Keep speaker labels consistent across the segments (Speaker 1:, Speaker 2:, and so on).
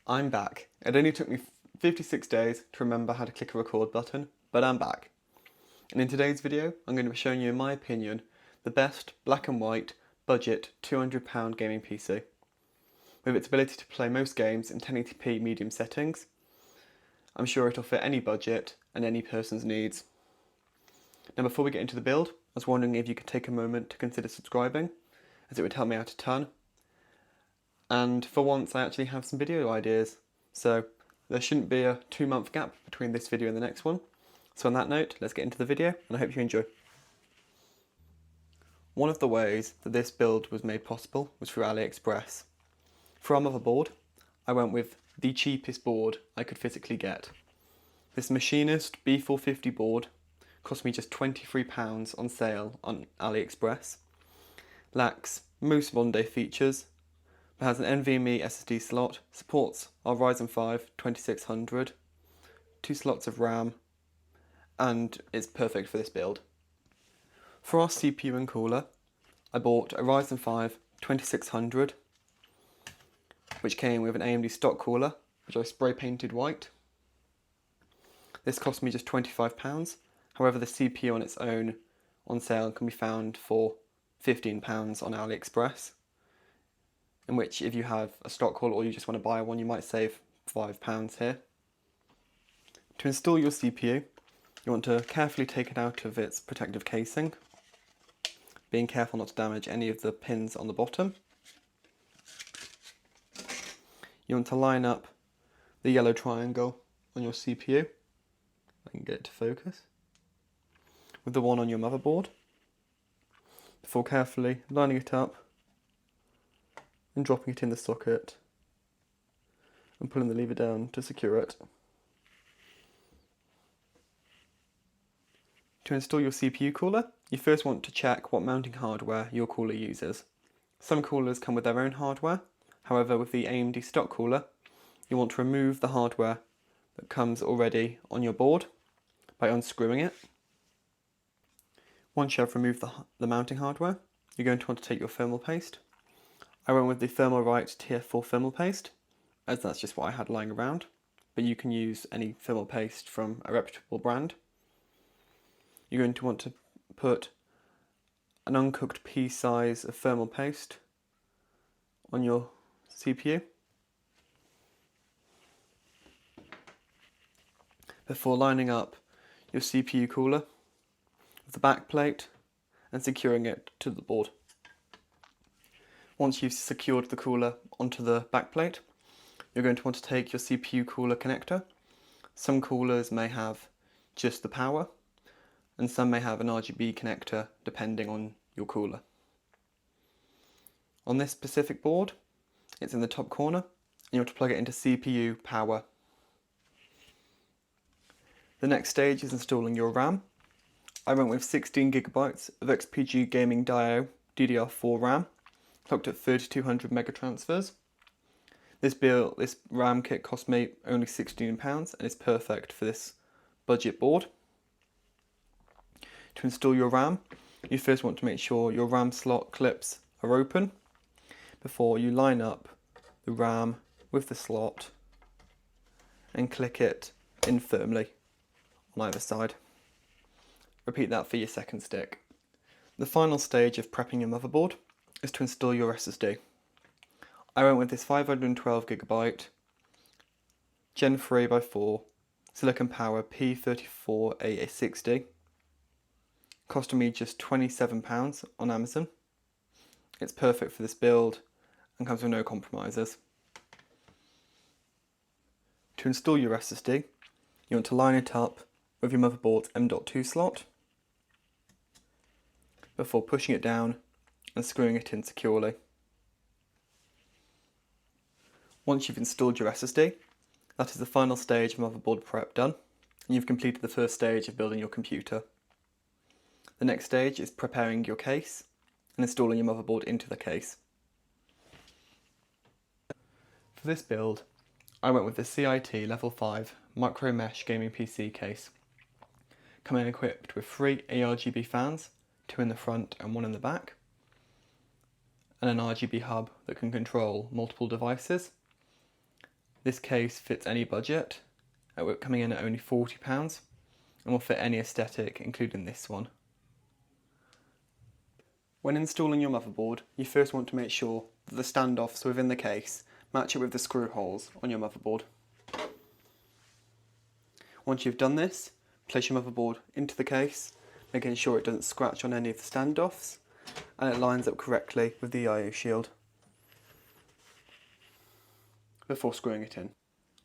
Speaker 1: I'm back. It only took me 56 days to remember how to click a record button, but I'm back. And in today's video, I'm going to be showing you, in my opinion, the best black and white budget £200 gaming PC. With its ability to play most games in 1080p medium settings, I'm sure it'll fit any budget and any person's needs. Now before we get into the build, I was wondering if you could take a moment to consider subscribing, as it would help me out a ton. And for once I actually have some video ideas, so there shouldn't be a 2-month gap between this video and the next one. So on that note, let's get into the video and I hope you enjoy. One of the ways that this build was made possible was through AliExpress. For our motherboard, I went with the cheapest board I could physically get. This Machinist B450 board cost me just £23 on sale on AliExpress. Lacks most modern day features, but has an NVMe SSD slot, supports our Ryzen 5 2600, 2 slots of RAM, and is perfect for this build. For our CPU and cooler, I bought a Ryzen 5 2600, which came with an AMD stock cooler, which I spray painted white. This cost me just £25, however the CPU on its own on sale can be found for £15 on AliExpress, in which if you have a stock cooler or you just want to buy one, you might save £5 here. To install your CPU, you want to carefully take it out of its protective casing, being careful not to damage any of the pins on the bottom. You want to line up the yellow triangle on your CPU, if I can get it to focus, with the one on your motherboard, before carefully lining it up and dropping it in the socket and pulling the lever down to secure it. To install your CPU cooler, you first want to check what mounting hardware your cooler uses. Some coolers come with their own hardware, however with the AMD stock cooler, you want to remove the hardware that comes already on your board by unscrewing it. Once you have removed the mounting hardware, you're going to want to take your thermal paste. I went with the Thermalright TF4 thermal paste, as that's just what I had lying around, but you can use any thermal paste from a reputable brand. You're going to want to put an uncooked pea size of thermal paste on your CPU before lining up your CPU cooler with the back plate and securing it to the board. Once you've secured the cooler onto the back plate, you're going to want to take your CPU cooler connector. Some coolers may have just the power, and some may have an RGB connector depending on your cooler. On this specific board, it's in the top corner, and you want to plug it into CPU power. The next stage is installing your RAM. I went with 16GB of XPG Gaming Dio DDR4 RAM, clocked at 3200 megatransfers. This RAM kit cost me only £16 and is perfect for this budget board. To install your RAM, you first want to make sure your RAM slot clips are open before you line up the RAM with the slot and click it in firmly on either side. Repeat that for your second stick. The final stage of prepping your motherboard is to install your SSD. I went with this 512GB Gen 3x4 Silicon Power P34AA60. Costed me just £27 on Amazon. It's perfect for this build and comes with no compromises. To install your SSD, you want to line it up with your motherboard's M.2 slot before pushing it down and screwing it in securely. Once you've installed your SSD, that is the final stage of motherboard prep done, and you've completed the first stage of building your computer. The next stage is preparing your case and installing your motherboard into the case. For this build, I went with the CIT Level 5 Micro Mesh Gaming PC case, coming equipped with 3 ARGB fans, 2 in the front and 1 in the back, and an RGB hub that can control multiple devices. This case fits any budget, coming in at only £40, and will fit any aesthetic, including this one. When installing your motherboard, you first want to make sure that the standoffs within the case match it with the screw holes on your motherboard. Once you've done this, place your motherboard into the case, making sure it doesn't scratch on any of the standoffs, and it lines up correctly with the I/O shield before screwing it in.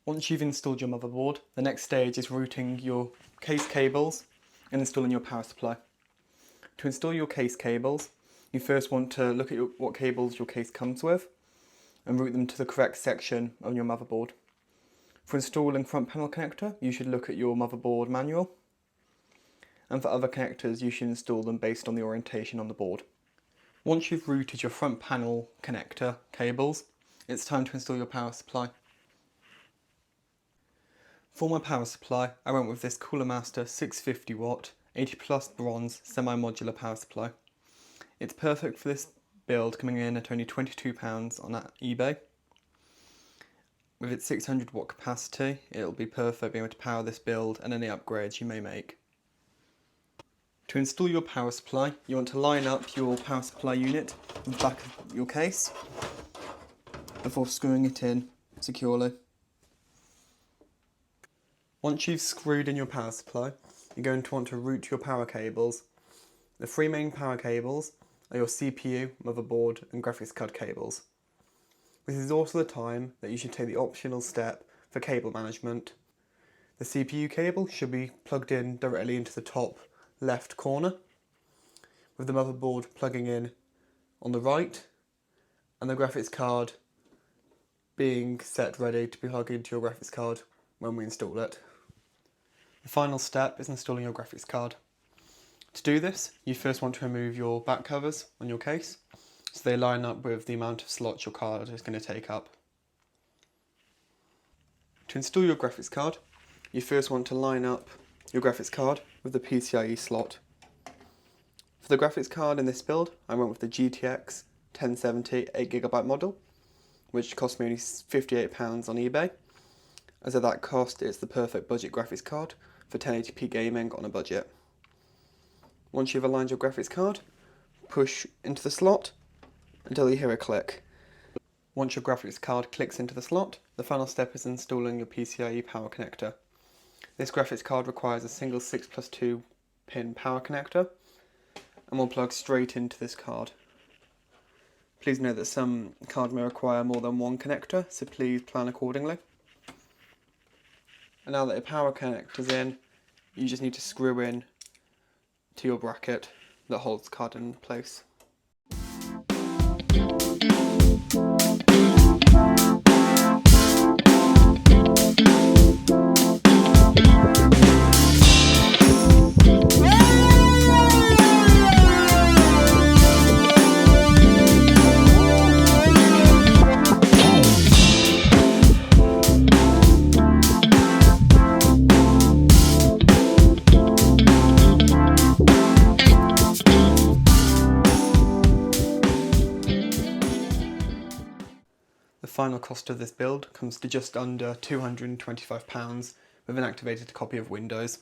Speaker 1: Once you've installed your motherboard, the next stage is routing your case cables and installing your power supply. To install your case cables, you first want to look at what cables your case comes with and route them to the correct section on your motherboard. For installing front panel connector, you should look at your motherboard manual, and for other connectors you should install them based on the orientation on the board. Once you've routed your front panel connector cables, it's time to install your power supply. For my power supply, I went with this Cooler Master 650 watt 80 plus bronze semi-modular power supply. It's perfect for this build, coming in at only £22 on eBay. With its 600 watt capacity, it'll be perfect being able to power this build and any upgrades you may make. To install your power supply, you want to line up your power supply unit in the back of your case before screwing it in securely. Once you've screwed in your power supply, you're going to want to route your power cables. The three main power cables are your CPU, motherboard and graphics card cables. This is also the time that you should take the optional step for cable management. The CPU cable should be plugged in directly into the top left corner, with the motherboard plugging in on the right and the graphics card being set ready to be plugged into your graphics card when we install it. The final step is installing your graphics card. To do this, you first want to remove your back covers on your case so they line up with the amount of slots your card is going to take up. To install your graphics card, you first want to line up your graphics card with the PCIe slot. For the graphics card in this build, I went with the GTX 1070 8GB model, which cost me only £58 on eBay. As at that cost, it's the perfect budget graphics card for 1080p gaming on a budget. Once you've aligned your graphics card, push into the slot until you hear a click. Once your graphics card clicks into the slot, the final step is installing your PCIe power connector. This graphics card requires a single 6+2 pin power connector and will plug straight into this card. Please note that some cards may require more than one connector, so please plan accordingly. And now that your power connector's in, you just need to screw in to your bracket that holds the card in place. The final cost of this build comes to just under £225 with an activated copy of Windows.